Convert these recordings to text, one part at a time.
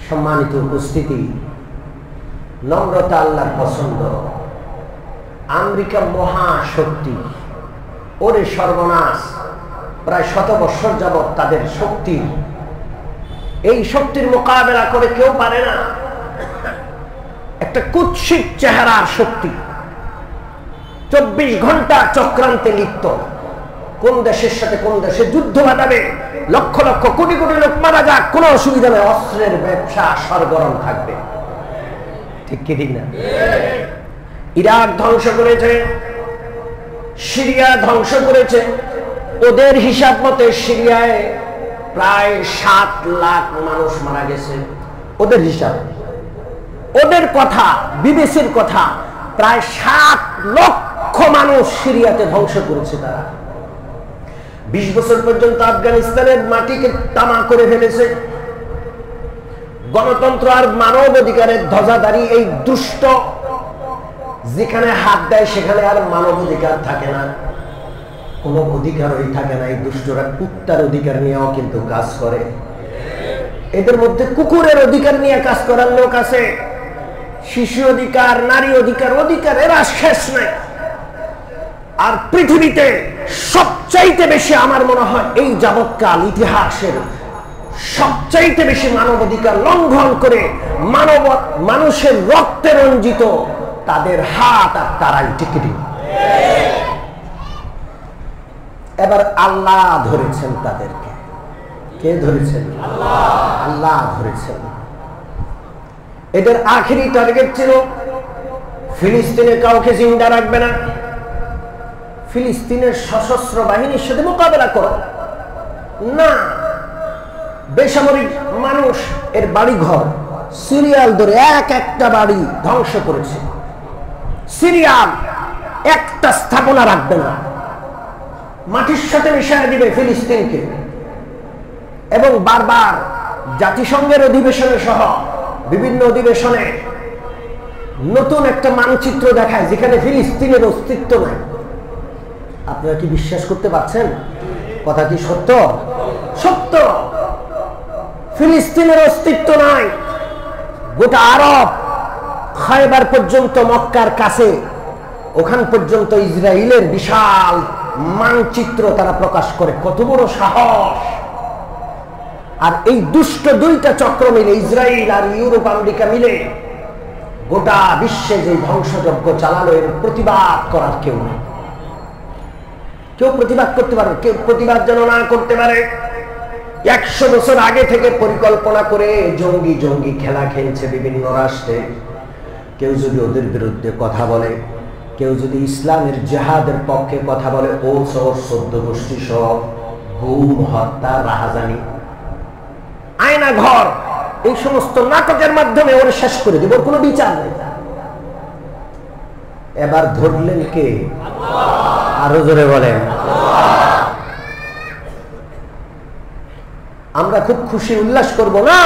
সম্মানিত উপস্থিতি, নম্রতা আল্লাহর পছন্দ। আমেরিকা মহাশক্তি, ওরে সর্বনাশ, প্রায় 100 বছর যাবৎ তাদের শক্তি, এই শক্তির মোকাবেলা করে কেউ পারে না। একটা কুৎসিত চেহারার শক্তি, 24 ঘন্টা চক্রান্তে লিপ্ত। কোন দেশের সাথে কোন দেশে যুদ্ধ বাঁধাবে, লক্ষ লক্ষ কোটি কোটি লোক মারা যাক, কোনো অসুবিধা নেই, অস্ত্রের ব্যবসা সরগরম থাকবে। ঠিক কি ঠিক না? ইরাক ধ্বংস করেছে, সিরিয়া ধ্বংস করেছে। ওদের হিসাব মতে সিরিয়ায় প্রায় 7 লাখ মানুষ মারা গেছে। ওদের হিসাব, ওদের কথা, বিবিসির কথা, প্রায় 7 লক্ষ মানুষ সিরিয়াতে ধ্বংস করেছে তারা। 20 বছর পর্যন্ত আফগানিস্তানের মাটিকে তামা করে ফেলেছে। গণতন্ত্র আর মানব অধিকারের ধ্বজাধারী এই দুষ্ট যেখানে হাত দেয় সেখানে আর মানব অধিকার থাকে না, কোনো অধিকারই থাকে না। এই দুষ্টরা কুত্তার অধিকার নিয়েও কিন্তু কাজ করে। এদের মধ্যে কুকুরের অধিকার নিয়ে কাজ করার লোক আছে, শিশু অধিকার, নারী অধিকার, অধিকার এরা শেষ নাই। আর পৃথিবীতে সবচাইতে বেশি আমার মনে হয় এই যাবৎকাল ইতিহাসের সবচাইতে বেশি মানব অধিকার লঙ্ঘন করে মানুষের রক্তে রঞ্জিত তাদের হাত আর তারাই টিকিটি। এবার আল্লাহ ধরেছেন তাদেরকে। কে ধরেছেন? আল্লাহ ধরেছেন। এদের আখেরি টার্গেট ছিল ফিলিস্তিনে কাউকে জিন্দা রাখবে না, ফিলিস্তিনের সশস্ত্র বাহিনীর সাথে মোকাবেলা করো না। বেসামরিক মানুষ এর বাড়ি ঘর সিরিয়াল ধরে এক একটা বাড়ি ধ্বংস করেছে। সিরিয়াল একটা স্থাপনা রাখবে না, মাটির সাথে মিশিয়ে দিবে ফিলিস্তিনকে। এবং বারবার জাতিসংঘের অধিবেশনে সহ বিভিন্ন অধিবেশনে নতুন একটা মানচিত্র দেখায় যেখানে ফিলিস্তিনের অস্তিত্ব নাই। আপনারা কি বিশ্বাস করতে পারছেন? কথা কি সত্য? সত্য। ফিলিস্তিনের অস্তিত্ব নাই। গোটা আরব, খায়বার পর্যন্ত, মক্কার কাছে, ওখান পর্যন্ত ইসরায়েলের বিশাল মানচিত্র তারা প্রকাশ করে। কত বড় সাহস! আর এই দুষ্ট দুইটা চক্র মিলে, ইসরায়েল আর ইউরোপ আমেরিকা মিলে গোটা বিশ্বে যে ধ্বংসযজ্ঞ চালালো, এর প্রতিবাদ করার কেউ নেই। কেউ প্রতিবাদ করতে পারে? কেউ প্রতিবাদ যেন না করতে পারে। 100 বছর আগে থেকে পরিকল্পনা করে জঙ্গি জঙ্গি খেলা খেলছে বিভিন্ন রাষ্ট্রে। কেউ যদি ওদের বিরুদ্ধে কথা বলে, কেউ যদি ইসলামের জিহাদের পক্ষে কথা বলে, ও সহ 14 গোষ্ঠী সহ গুম, হত্যা, রাহাজানি, আয়না ঘর, এই সমস্ত নাটকের মাধ্যমে ওরা শেষ করে দেব। ওর কোনো বিচার নেই। এবার ধরলেন কে? আরো জোরে বলেন। আমরা খুব খুশি উল্লাস করব না,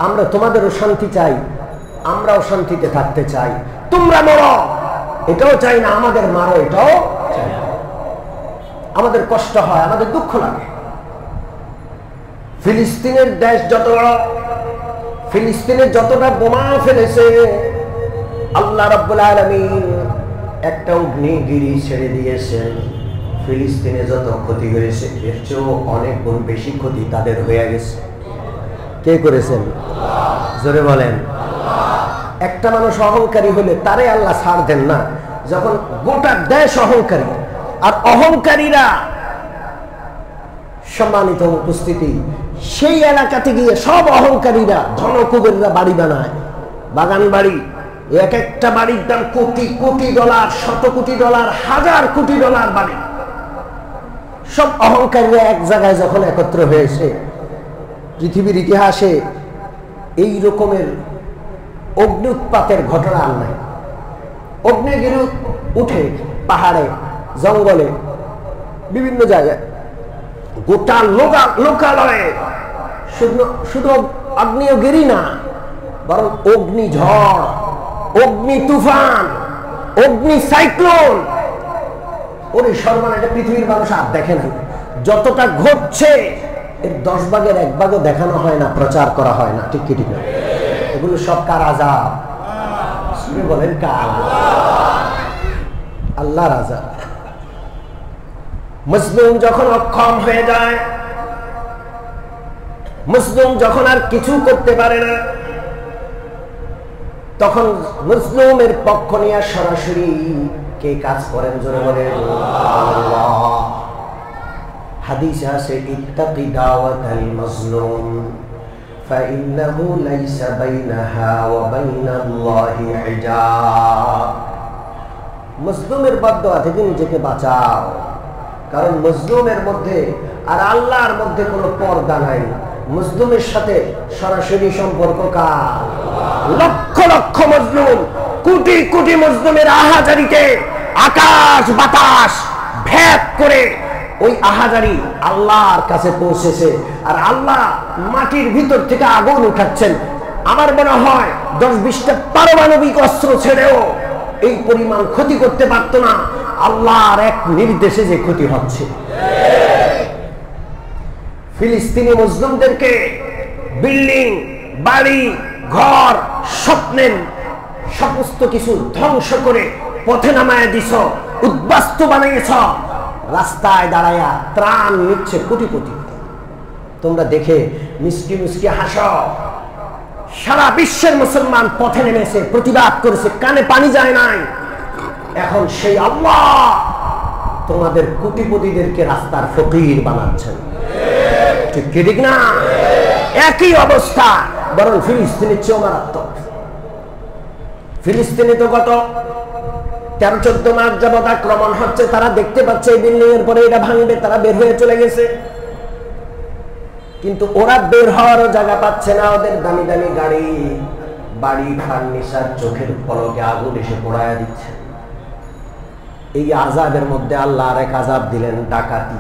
আমরা তোমাদেরও শান্তি চাই, আমরাও শান্তিতে থাকতে চাই। তোমরা মরো এটাও চাই না, আমাদের মারো এটাও চাই না। আমাদের কষ্ট হয়, আমাদের দুঃখ লাগে। ফিলিস্তিনের দেশ যত বড়, ফিলিস্তিনে যতটা বোমা ফেলেছে, আল্লাহ রাব্বুল আলামিন একটা অগ্নিগিরি ছেড়ে দিয়েছেন। ফিলিস্তিনে যত ক্ষতি হয়েছে এর চেয়েও অনেক গুণ বেশি ক্ষতি তাদের হয়ে গেছে। কে করেছেন? জোরে বলেন। একটা মানুষ অহংকারী হলে তারে আল্লাহ ছাড় দেন না, যখন গোটা দেশ অহংকারী। আর অহংকারীরা, সম্মানিত উপস্থিতি, সেই এলাকাতে গিয়ে সব অহংকারীরা, ধনকুবেররা বাড়ি বানায়, বাগান বাড়ি। এক একটা বাড়ির দাম কোটি কোটি ডলার, শত কোটি ডলার, হাজার কোটি ডলার বাড়ি। সব অহংকারীরা এক জায়গায় যখন একত্র হয়েছে, পৃথিবীর ইতিহাসে এই রকমের অগ্নি উৎপাতের ঘটনা আর নাই। অগ্নিগিরি উঠে পাহাড়ে, জঙ্গলে, বিভিন্ন জায়গায়, গোটা লোকালয়ে। শুধু আগ্নেয়গিরি না, বরং অগ্নিঝড়, অগ্নি তুফান, অগ্নি সাইক্লোন। ওরে সর্বনাশ, এটা পৃথিবীর মানুষ আর দেখে না। যতটা ঘটছে এর 10 ভাগের 1 ভাগও দেখানো হয় না, প্রচার করা হয় না, ঠিক কি ঠিক না? এগুলো সব কার আযাব? শুনে বলেন কার? আল্লাহর আযাব। মুসলিম যখন অক্ষম হয়ে যায়, মুসলিম যখন আর কিছু করতে পারে না, তখন মুসলিমের পক্ষ নিয়ে সরাসরি কে কাজ করেন? জোরে বলেন আল্লাহ। হাদিসে আছে ইত্তাকি দাওয়াতাল মাজলুম ফাইন্নাহু লাইসা বাইনাহা ওয়া বাইনাল্লাহি হিজাব। মজলুমের বদদোয়া থেকে নিজেকে বাঁচাও, কারণ মজলুমের মধ্যে আর আল্লাহর মধ্যে কোনো পর্দা নাই। মজলুমের সাথে সরাসরি সম্পর্ক কার? লক্ষ লক্ষ মজলুম, কোটি কোটি মজলুমের আহাজারিতে আকাশ বাতাস ভেদ করে ওই আহাজারি আল্লাহর কাছে পৌঁছেছে, আর আল্লাহ মাটির ভিতর থেকে আগুন উঠাচ্ছেন। আমার মনে হয় 10-20টা পারমাণবিক অস্ত্র ছেড়েও এই পরিমাণ ক্ষতি করতে পারত না। আল্লাহর এক নির্দেশে যে ক্ষতি হচ্ছে। ফিলিস্তিনি মুসলিমদেরকে বিল্ডিং, বাড়ি, ঘর, স্বপ্নের সমস্ত কিছু ধ্বংস করে পথে নামায় দিছ, উদ্বাস্তু বানিয়েছ, রাস্তায় দাঁড়ায়া ত্রাণ নিচ্ছে কোটি কোটি। তোমরা দেখে মিষ্টি মিষ্টি হাসো। সারা বিশ্বের মুসলমান পথে নেমেছে, প্রতিবাদ করেছে, কানে পানি যায় নাই। এখন সেই আল্লাহ তোমাদের কোটিপতিদেরকে রাস্তার ফকির বানাচ্ছেন, ঠিক ঠিক না? একই অবস্থা, বরং ফিলিস্তিনের চেয়েও মারাত্মক। ফিলিস্তিনে তো গত 13-14 মাস যাবৎ আক্রমণ হচ্ছে। তারা দেখতে পাচ্ছে এই বিল্ডিং এর পরে এটা ভাঙবে, তারা বের হয়ে চলে গেছে। কিন্তু ওরা বের হওয়ারও জায়গা পাচ্ছে না। ওদের দামি দামি গাড়ি, বাড়ি, ফার্নিচার চোখের পলকে আগুন এসে পোড়ায়া দিচ্ছে। এই আযাবের মধ্যে আল্লাহ আর এক আযাব দিলেন, ডাকাতি।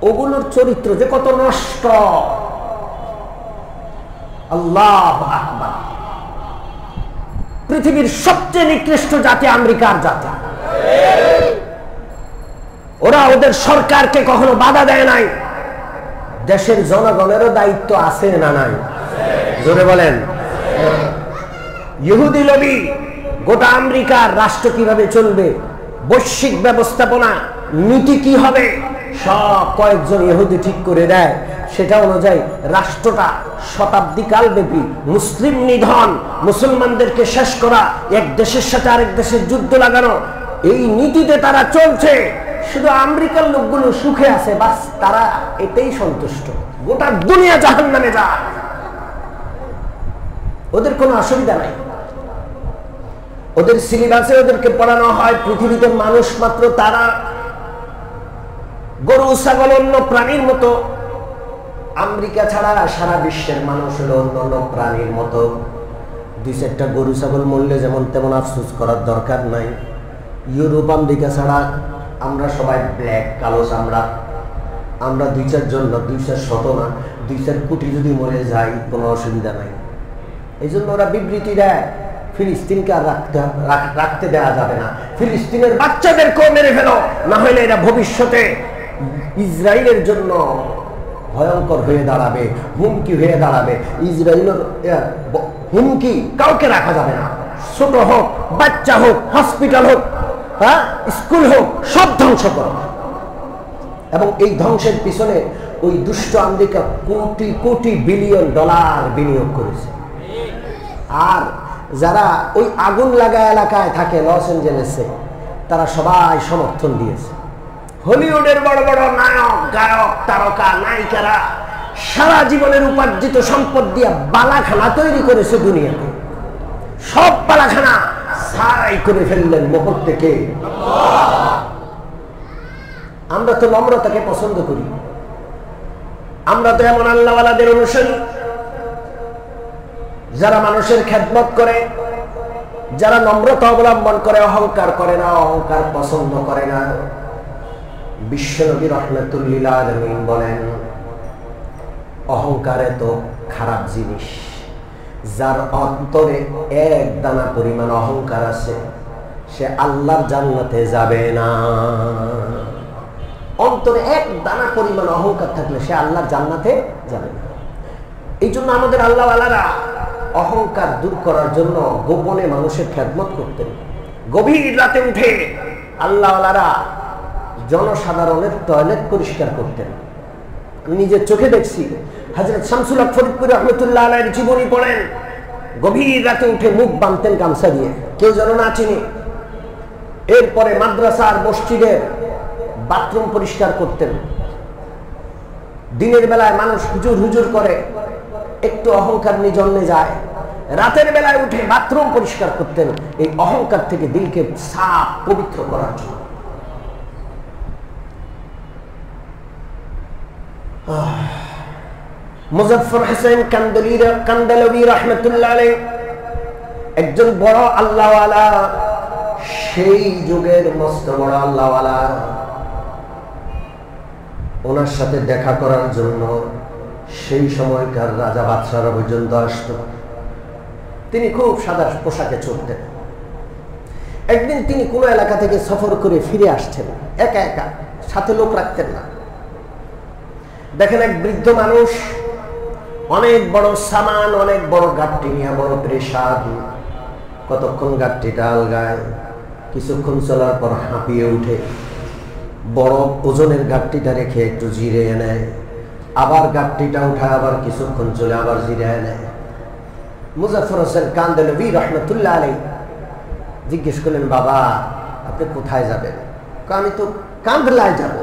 ওগুলোর চরিত্র যে কত নষ্ট! আল্লাহু আকবার। পৃথিবীর সবচেয়ে নিকৃষ্ট জাতি আমেরিকার জাতি। ওরা ওদের সরকারকে কখনো বাধা দেয় নাই। দেশের জনগণেরও দায়িত্ব আছে না নাই? জোরে বলেন। ইহুদি লবি গোটা আমেরিকার রাষ্ট্র কিভাবে চলবে, বৈশ্বিক ব্যবস্থাপনা নীতি কি হবে, সব কয়েকজন ইহুদি ঠিক করে দেয়। সেটা অনুযায়ী রাষ্ট্রটা শতাব্দী কাল ব্যাপী মুসলিম নিধন, মুসলমানদেরকে শেষ করা, এক দেশের সাথে আরেক দেশের যুদ্ধ লাগানো, এই নীতিতে তারা চলছে। শুধু আমেরিকার লোকগুলো সুখে আছে, বাস তারা এতেই সন্তুষ্ট। গোটা দুনিয়া জাহান্নামে যায়, ওদের কোনো অসুবিধা নাই। ওদের সিলেবাসে ওদেরকে পড়ানো হয় পৃথিবীতে মানুষ মাত্র তারা, গরু ছাগল অন্য প্রাণীর মতো। আমেরিকা ছাড়া সারা বিশ্বের মানুষ হলো অন্য প্রাণীর মতো। 2-4টা গরু ছাগল মরলে যেমন তেমন আফসোস করার দরকার নাই। ইউরোপ আমেরিকা ছাড়া আমরা সবাই ব্ল্যাক, কালো চামড়া। আমরা 2-4 জন না, 2-4 শত না, 2-4 কোটি যদি মরে যাই কোনো অসুবিধা নাই। এই জন্য ওরা বিবৃতি দেয় ফিলিস্তিনকে আর রাখতে দেওয়া যাবে না, ফিলিস্তিনের বাচ্চাদেরকেও মেরে ফেলো, না হলে এরা ভবিষ্যতে ইসরায়েলের জন্য ভয়ঙ্কর হয়ে দাঁড়াবে, হুমকি হয়ে দাঁড়াবে। ইসরায়েলের হুমকি কাউকে রাখা যাবে না, ছোট হোক, বাচ্চা হোক, হসপিটাল হোক, হ্যাঁ, স্কুল হোক, সব ধ্বংস করো। এবং এই ধ্বংসের পিছনে ওই দুষ্ট America crore crore billion dollar বিনিয়োগ করেছে। আর যারা ওই আগুন লাগা এলাকায় থাকে লস এঞ্জেলেসে, তারা সবাই সমর্থন দিয়েছে। হলিউডের বড় বড় নায়ক, গায়ক, তারকা, নায়িকারা সারা জীবনের উপার্জিত সম্পদ দিয়ে বালাখানা তৈরি করেছে দুনিয়াতে। সব বালাখানা ছাই করে ফেললেন মোহর থেকে। আমরা তো নম্রতাকে পছন্দ করি, আমরা তো এমন আল্লাহওয়ালাদের অনুসারী যারা মানুষের খেদমত করে, যারা নম্রতা অবলম্বন করে, অহংকার করে না, অহংকার পছন্দ করে না। বিশ্বনবী রাহমাতুল্লিল আলামিন বলেন, অহংকার এত খারাপ জিনিস, যার অন্তরে এক দানা পরিমাণ অহংকার আছে সে আল্লাহর জান্নাতে যাবে না। অন্তরে এক দানা পরিমাণ অহংকার থাকলে সে আল্লাহর জান্নাতে যাবে না। এই জন্য আমাদের আল্লাহওয়ালারা অহংকার দূর করার জন্য গোপনে মানুষের খেদমত করতেন। গভীর রাতে উঠে আল্লাহওয়ালারা জনসাধারণের টয়লেট পরিষ্কার করতেন। নিজের চোখে দেখছি। হযরত শামসুল হক ফরিদপুরি রহমতুল্লাহ আলাইহির জীবনী পড়েন, গভীর রাতে উঠে মুখ বাঁধতেন গামছা দিয়ে, কেউ যেন না চিনে। এরপরে মাদ্রাসার মসজিদের বাথরুম পরিষ্কার করতেন। দিনের বেলায় মানুষ হুজুর হুজুর করে, একটু অহংকার নিজন্যে যায়, রাতের বেলায় উঠে বাথরুম পরিষ্কার করতেন, এই অহংকার থেকে দিলকে সাফ পবিত্র করার জন্য। মুজাফফর হোসেন কান্দালভি রাহমাতুল্লাহ আলাইহি একজন বড় আল্লাহওয়ালা, সেই যুগের মস্ত বড় আল্লাহওয়ালা। ওনার সাথে দেখা করার জন্য সেই সময়কার রাজা বাদশাহরা পর্যন্ত আসতো। তিনি খুব সাদা পোশাকে চলতেন। একদিন তিনি কোনো এলাকা থেকে সফর করে ফিরে আসছেন একা একা, সাথে লোক রাখতেন না। দেখেন এক বৃদ্ধ মানুষ অনেক বড় সামান, অনেক বড় গাড়ি নিয়ে, বড় প্রেসার, কতক্ষণ গাড়িটা আলগায়, কিছুক্ষণ চলার পর হাঁপিয়ে উঠে, বড় ওজনের গাড়িটা রেখে একটু জিরে নেয়, আবার গাড়িটা উঠায়, আবার কিছুক্ষণ চলে আবার জিরে নেয়। মুজাফফর হোসেন কান্দালভি রহমতুল্লাহ আলাইহি জিজ্ঞেস করলেন, বাবা আপনি কোথায় যাবেন? আমি তো কান্দলায় যাব।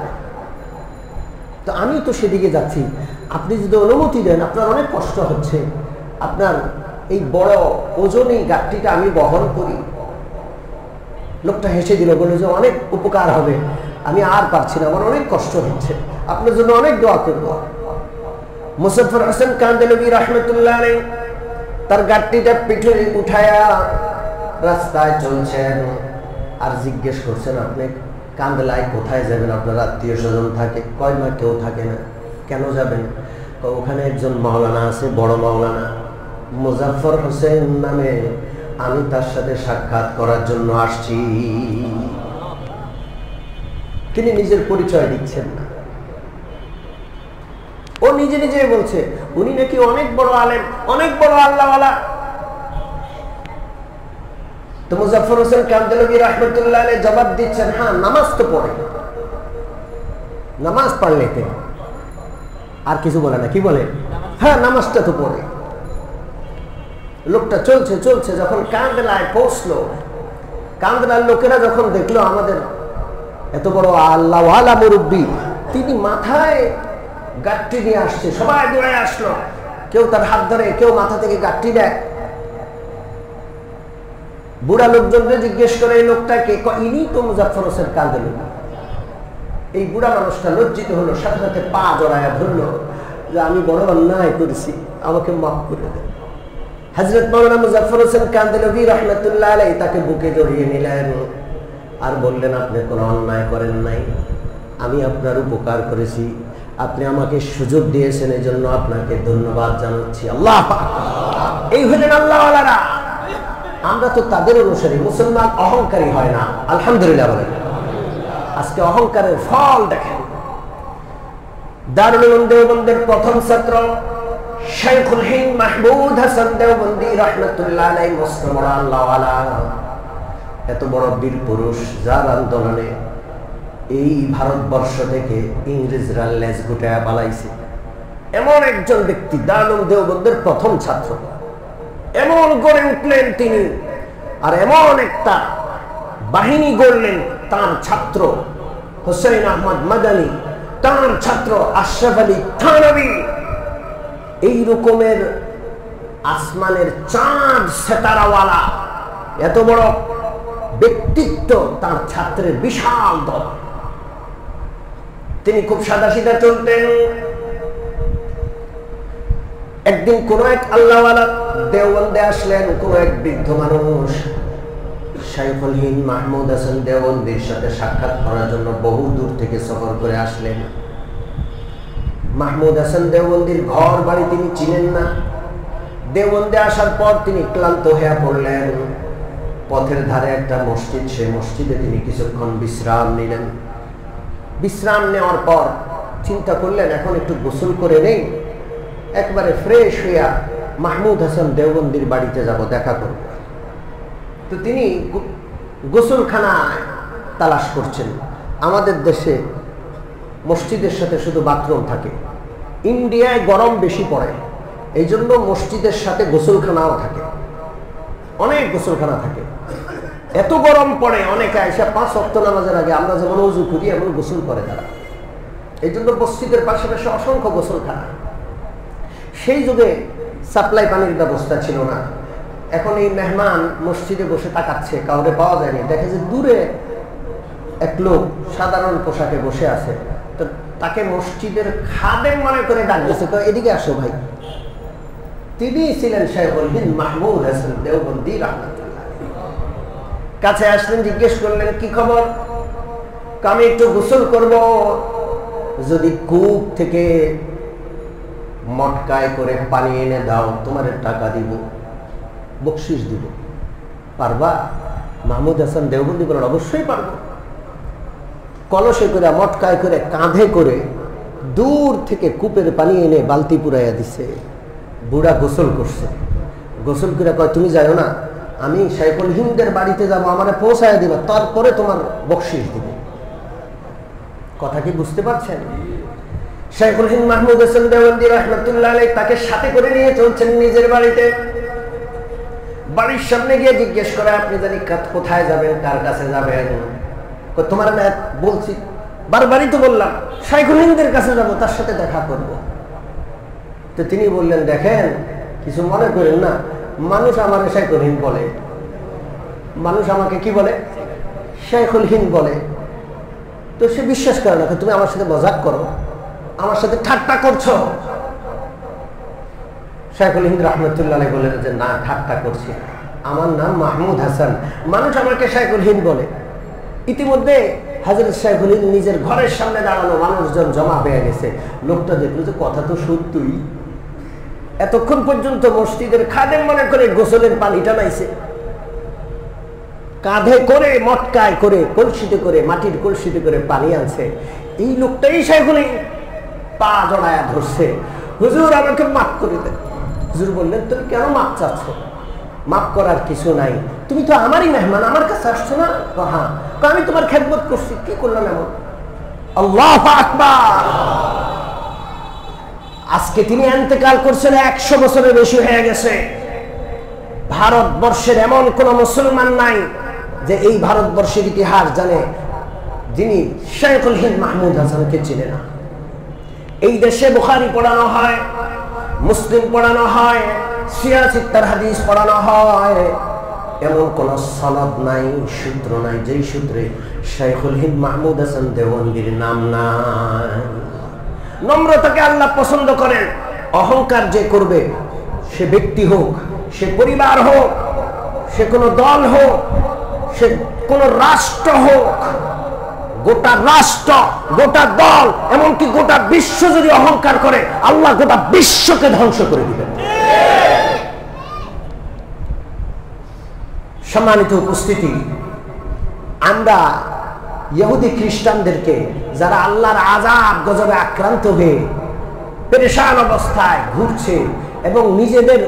তো আমি তো সেদিকে যাচ্ছি, আপনি যদি অনুমতি দেন, আপনার অনেক কষ্ট হচ্ছে, আপনার এই বড় ওজনী গাড়িটা আমি বহন করি। লোকটা হেসে দিল, বলল যে অনেক উপকার হবে, আমি আর পারছি না, আমার অনেক কষ্ট হচ্ছে, আপনার জন্য অনেক দোয়া করব। মুজাফফর হোসেন কান্দালভি রাহমাতুল্লাহ আলাইহি তার গাড়িটা পিঠে উঠায়া রাস্তায় চলছেন, আর জিজ্ঞেস করছেন, আপনি কান্দলায় কোথায় যাবেন? আপনার আত্মীয় স্বজন থাকে? কয় না, কেউ থাকে না। কেন যাবেন? ওখানে একজন মাওলানা আছে, বড় মাওলানা মুজাফফর হোসেন নামে, আমি তার সাথে সাক্ষাৎ করার জন্য আসছি। তিনি নিজের পরিচয় দিচ্ছেন না, ও নিজে নিজে বলছে উনি নাকি অনেক বড় আলেম, অনেক বড় আল্লাহওয়ালা। তো মুজাফফর হোসেন কান্দালভি রাহমাতুল্লাহ আলাইহি জবাব দিচ্ছেন, হ্যাঁ নামাজ তো পড়ে, নামাজ পড়লে আর কিছু বলে না। কি বলে? হ্যাঁ নামাজটা তো পড়ে। লোকটা চলছে চলছে, যখন কান্দলায় পৌঁছলো, কান্দলার লোকেরা যখন দেখলো আমাদের এত বড় আল্লাহওয়ালা মুরব্বী, তিনি মাথায় গাঁটটি নিয়ে আসছে, সবাই দৌড়ে আসলো, কেউ তার হাত ধরে, কেউ মাথা থেকে গাঁটটি দেয়। বুড়া লোকজনকে জিজ্ঞেস করে এই লোকটাকে, ইনি তো মুজাফফর হোসেন কান্দালভি। এই বুড়া মানুষটা লজ্জিত হলো, সাথে সাথে পা জড়ায়া ধরলো যে আমি বড় অন্যায় করেছি, আমাকে মাফ করে দেন। হযরত মাওলানা মুজাফফর হোসেন কান্দালভি রাহমাতুল্লাহ আলাইহি তাকে বুকে জড়িয়ে নিলেন আর বললেন, আপনি কোনো অন্যায় করেন নাই, আমি আপনার উপকার করেছি, আপনি আমাকে সুযোগ দিয়েছেন, এই জন্য আপনাকে ধন্যবাদ জানাচ্ছি। আল্লাহ এই হলেন আল্লাহওয়ালারা। আমরা তো তাদের অনুসারী। মুসলমান অহংকারী হয় না, আলহামদুলিল্লাহ বলেন। আজকে অহংকারের ফল দেখেন। দারুল উলুম দেওবন্দের প্রথম ছাত্র শাইখুল হিন্দ মাহমুদ হাসান দেওবন্দি রাহমাতুল্লাহ আলাইহি মুসলিম আল্লাহওয়ালা, এত বড় বীর পুরুষ, যার আন্দোলনে এই ভারতবর্ষ থেকে ইংরেজরা লেজ গুটায়া পালাইছে, এমন একজন ব্যক্তি, দারুল উলুম দেওবন্দের প্রথম ছাত্র, এমন গড়ে উঠলেন তিনি, আর এমন একটা বাহিনী গড়লেন। তার ছাত্র হুসাইন আহমদ মাদানী, তার ছাত্র আশরাফ আলী থানভী, এই রকমের আসমানের চাঁদ সেতারাওয়ালা এত বড় ব্যক্তিত্ব, তার ছাত্রের বিশাল দল। তিনি খুব সাদাসিধা চলতেন। একদিন কোন এক আল্লাহওয়ালা দেওবন্দে আসলেন, কোন এক বৃদ্ধ মানুষ শাইখুল হিন্দ মাহমুদ হাসান দেওবন্দির সাথে সাক্ষাৎ করার জন্য বহু দূর থেকে সফর করে আসলেন। মাহমুদ হাসান দেওবন্দির ঘর বাড়ি তিনি চিনেন না। দেওবন্দে আসার পর তিনি ক্লান্ত হয়ে পড়লেন। পথের ধারে একটা মসজিদ, সেই মসজিদে তিনি কিছুক্ষণ বিশ্রাম নিলেন। বিশ্রাম নেওয়ার পর চিন্তা করলেন এখন একটু গোসল করে নেই, একবারে ফ্রেশ হইয়া মাহমুদ হাসান দেওবন্দির বাড়িতে যাব, দেখা করব। তো তিনি গোসলখানায় তালাশ করছেন। আমাদের দেশে মসজিদের সাথে শুধু বাথরুম থাকে, ইন্ডিয়ায় গরম বেশি পড়ে, এই জন্য মসজিদের সাথে গোসলখানাও থাকে, অনেক গোসলখানা থাকে। এত গরম পড়ে অনেকে আইসা 5 ওয়াক্ত নামাজের আগে আমরা যেমন ওযু করি এমন গোসল করে তারা। এই জন্য মসজিদের পাশাপাশি অসংখ্য গোসলখানা। সেই যুগে সাপ্লাই পানির ব্যবস্থা ছিল না। এখন এই মেহমান মসজিদে বসে তাকাচ্ছে, কাউরে পাওয়া যায়নি। দেখে যে দূরে এক লোক সাধারণ পোশাকে বসে আছে, তো তাকে মসজিদের খাদেম মনে করে ডাক দিয়েছে, এদিকে আসো ভাই। তিনি ছিলেন শাইখুল হিন্দ মাহমুদ হাসান দেওবন্দি রাহমাতুল্লাহ। কাছে আসলেন, জিজ্ঞেস করলেন কি খবর? আমি একটু গোসল করব, যদি কূপ থেকে মটকায় করে পানি এনে দাও তোমার টাকা দিব, বকশিস দিব। পারবা? মাহমুদ হাসান দেওবন্দি বলেন অবশ্যই পারবো। কলসে করে মটকায় করে কাঁধে করে দূর থেকে কূপের পানি এনে বালতি পুরাইয়া দিছে। বুড়া গোসল করছে, গোসল করে কয় তুমি যাও না, আমি শাইখুল হিন্দের বাড়িতে যাবো, আমারে পৌঁছায় দিবা, তারপরে তোমার বকশিস দিব। কথা কি বুঝতে পারছেন? শাইখুল হিন্দ মাহমুদ হাসান দেওবন্দি রাহমাতুল্লাহ আলাইহি তাকে সাথে করে নিয়ে চলছেন নিজের বাড়িতে। বাড়ির সামনে গিয়ে জিজ্ঞেস করে আপনি জানি কোথায় যাবেন, কার কাছে যাবেন? তোমার না বলছি, বারবারই তো বললাম শাইখুল হিন্দের কাছে যাব, তার সাথে দেখা করব। তো তিনি বললেন দেখেন কিছু মনে করেন না, মানুষ আমার শাইখুল হিন্দ বলে, মানুষ আমাকে কি বলে? শাইখুল হিন্দ বলে। তো সে বিশ্বাস করে না, তুমি আমার সাথে মজাক করো, আমার সাথে ঠাট্টা করছো। শাইখুল হিন্দ রাহমাতুল্লাহ আলাইহি বললেন যে না, ঠাট্টা করছি, আমার নাম মাহমুদ হাসান, মানুষ আমাকে শাইখুল হিন্দ বলে। ইতিমধ্যে হযরত শাইখুল হিন্দ নিজের ঘরের সামনে দাঁড়ানো, মানুষজন জমা হয়ে গেছে। লোকটা দেখলো যে কথা তো সত্যই, এতক্ষণ পর্যন্ত মসজিদের খাদেম মনে করে গোসলের পানি টানাইছে, কাঁধে করে মটকায় করে কলসিতে করে মাটির কলসিতে করে পানি আনছে। এই লোকটাই শাইখুল হিন্দ। পা জড়ায়া ধরছে, হুজুর আমাকে মাফ করে দেন। হুজুর বললেন তুমি কেন মাফ চাচ্ছ? মাফ করার কিছু নাই, তুমি তো আমারই মেহমান, আমার কাছে আসছো না? হ্যাঁ। আমি তোমার খেদমত করছি, কি করলাম এমন? আল্লাহু আকবার। আজকে তিনি ইন্তেকাল করছেন, 100 বছরের বেশি হয়ে গেছে। ভারতবর্ষের এমন কোন মুসলমান নাই যে এই ভারতবর্ষের ইতিহাস জানে যিনি শাইখুল হিন্দ মাহমুদ হাসানকে চিনে না। এই দেশে বুখারী পড়ানো হয়, মুসলিম পড়ানো হয়, সিয়াসিত্তার হাদিস পড়ানো হয়, এমন কোন সনদ নাই, সূত্র নাই যেই সূত্রে শাইখুল হিন্দ মাহমুদ হাসান দেওবন্দির নাম নাই। নম্রতাকে আল্লাহ পছন্দ করেন। অহংকার যে করবে, সে ব্যক্তি হোক, সে পরিবার হোক, সে কোনো দল হোক, সে কোনো রাষ্ট্র হোক, গোটা রাষ্ট্র, গোটা দল, এমনকি গোটা বিশ্ব যদি অহংকার করে, আল্লাহ গোটা বিশ্বকে ধ্বংস করে দিবেন। সম্মানিত উপস্থিতি, আমরা ইহুদি খ্রিস্টানদেরকে যারা আল্লাহর আযাব গজবে আক্রান্ত হয়ে পেরেশান অবস্থায় ঘুরছে এবং নিজেদের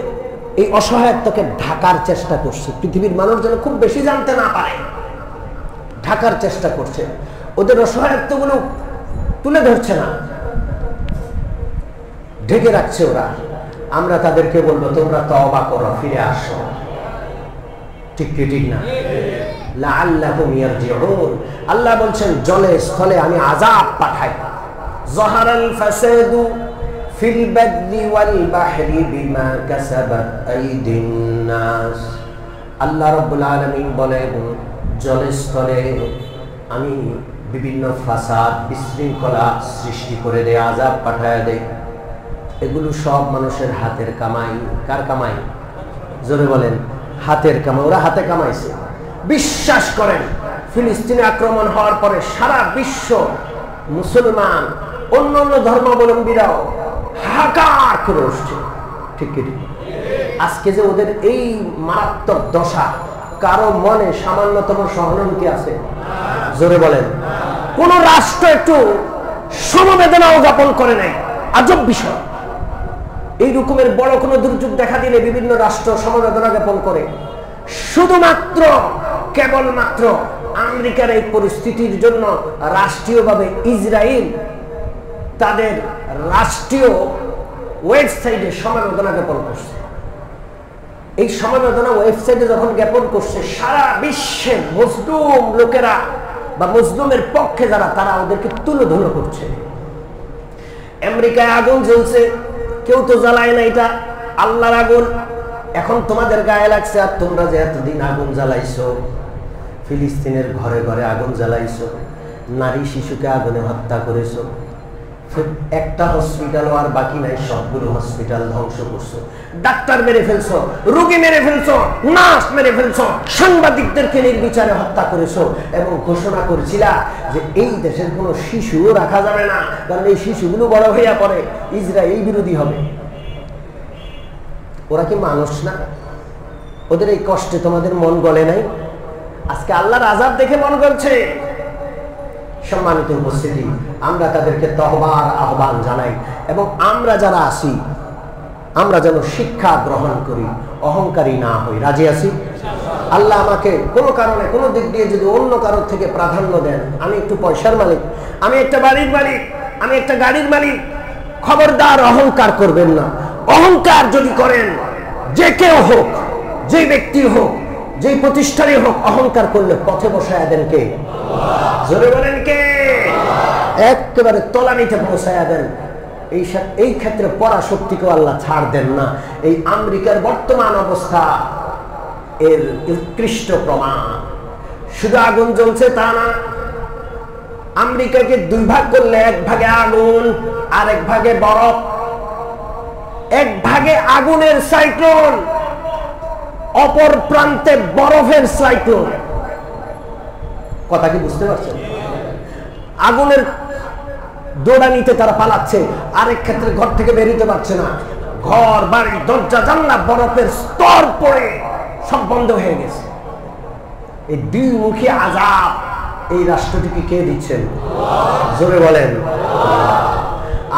এই অসহায়ত্বকে ঢাকার চেষ্টা করছে, পৃথিবীর মানুষ যেন খুব বেশি জানতে না পারে, ঢাকার চেষ্টা করছে, ওদের অসহায়ত্বগুলো তুলে ধরছে না, ঢেকে রাখছে ওরা। আমরা তাদেরকে বলবো তোমরা তওবা করো, ফিরে আসো। ঠিক কি ঠিক না? লাআল্লাহুম ইয়ারজিউন। আল্লাহ বলছেন জলে স্থলে আমি আযাব পাঠাই। যাহারাল ফাসাদু ফিল বাররি ওয়াল বাহরি বিমা কাসাবাত আইদিন নাস। আল্লাহ রাব্বুল আলামিন বলেন জলে স্থলে আমি বিভিন্ন ফাসাদ, বিশৃঙ্খলা সৃষ্টি করে দেই, আযাব পাঠায় দেই। এগুলো সব মানুষের হাতের কামাই। কার কামাই? জোরে বলেন। হাতের কামাই। ওরা হাতে কামাইছে। বিশ্বাস করেন ফিলিস্তিনে আক্রমণ হওয়ার পরে সারা বিশ্ব মুসলমান, অন্যান্য ধর্মাবলম্বীরাও হাহাকার করে উঠছে। ঠিক কি? আজকে যে ওদের এই মারাত্মক দশা, কারো মনে সামান্যতম সহানুভূতি আছে? জোরে বলেন। কোন রাষ্ট্র একটু সমবেদনাও জ্ঞাপন করে নাই। আজব বিষয়, এই রকমের বড় কোনো দুর্যোগ দেখা দিলে বিভিন্ন রাষ্ট্র সমবেদনা জ্ঞাপন করে। শুধুমাত্র কেবলমাত্র আমেরিকার এই পরিস্থিতির জন্য রাষ্ট্রীয়ভাবে ইসরায়েল তাদের রাষ্ট্রীয় ওয়েবসাইটে সমবেদনা জ্ঞাপন করছে। এই সমবেদনা ওয়েবসাইটে যখন জ্ঞাপন করছে, সারা বিশ্বের মজলুম লোকেরা বা মজলুমের পক্ষে যারা, তারা ওদেরকে তুলোধুলো করছে। আমেরিকায় আগুন জ্বলছে, কেউ তো জ্বালায় না, এটা আল্লাহর আগুন। এখন তোমাদের গায়ে লাগছে, আর তোমরা যে এতদিন আগুন জ্বালাইছো, ফিলিস্তিনের ঘরে ঘরে আগুন জ্বালাইছো, নারী শিশুকে আগুনে হত্যা করেছো, একটা হসপিটাল আর বাকি নাই, সবগুলো হসপিটাল ধ্বংস করছো, ডাক্তার মেরে ফেলছো, রোগী মেরে ফেলছো, নার্স মেরে ফেলছো, সাংবাদিকদেরকে নির্বিচারে হত্যা করেছো, এবং ঘোষণা করেছিলা যে এই দেশের কোনো শিশুও রাখা যাবে না, কারণ এই শিশুগুলো বড় হইয়া পড়ে ইসরায়েল বিরোধী হবে। ওরা কি মানুষ না? ওদের এই কষ্টে তোমাদের মন গলে নাই? আজকে আল্লাহর আযাব দেখে মন গলছে। সম্মানিত উপস্থিতি, আমরা তাদেরকে তওবার আহ্বান জানাই, এবং আমরা যারা আছি আমরা যেন শিক্ষা গ্রহণ করি, অহংকারী না হই। রাজি আছি? আল্লাহ আমাকে কোনো কারণে কোনো দিক দিয়ে যদি অন্য কারোর থেকে প্রাধান্য দেন, আমি একটু পয়সার মালিক, আমি একটা বাড়ির মালিক, আমি একটা গাড়ির মালিক, খবরদার অহংকার করবেন না। অহংকার যদি করেন, যে কেউ হোক, যে ব্যক্তি হোক, যে প্রতিষ্ঠানই হোক, অহংকার করলে পথে বসায় দেন কে? জোরে বলেন কে? একেবারে তলানিতে পৌঁছায়া দেন। এই ক্ষেত্রে পরাশক্তিকেও আল্লাহ ছাড় দেন না। এই আমেরিকার বর্তমান অবস্থা এর উৎকৃষ্ট প্রমাণ। শুধু আগুন জ্বলছে তা না, আমেরিকাকে দুই ভাগ করলে এক ভাগে আগুন আর এক ভাগে বরফ, এক ভাগে আগুনের সাইক্লোন, অপর প্রান্তে বরফের সাইক্লোন। কথা কি বুঝতে পারছেন? আগুনের দৌড়ানিতে তারা পালাচ্ছে, আরেক ক্ষেত্রে ঘর থেকে বেরোতে পারছে না, ঘর বাড়ি দরজা জানলা বরফের স্তর পড়ে সব বন্ধ হয়ে গেছে। এই দ্বিমুখী আযাব এই রাষ্ট্রটিকে কে দিচ্ছেন? জোরে বলেন।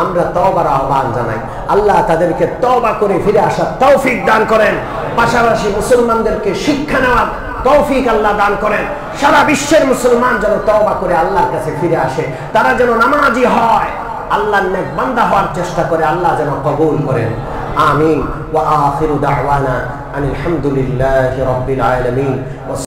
আমরা তওবার আহ্বান জানাই, আল্লাহ তাদেরকে তওবা করে ফিরে আসার তৌফিক দান করেন, পাশাপাশি মুসলমানদেরকে শিক্ষা নেওয়ার তৌফিক আল্লাহ দান করেন। সারা বিশ্বের মুসলমান যেন তওবা করে আল্লাহর কাছে ফিরে আসে, তারা যেন নামাজি হয়, আল্লাহর নেক বান্দা হওয়ার চেষ্টা করে, আল্লাহ যেন কবুল করেন। আমিন। ওয়া আখিরু দাওয়ানা আনিল হামদুলিল্লাহি রাব্বিল আলামিন।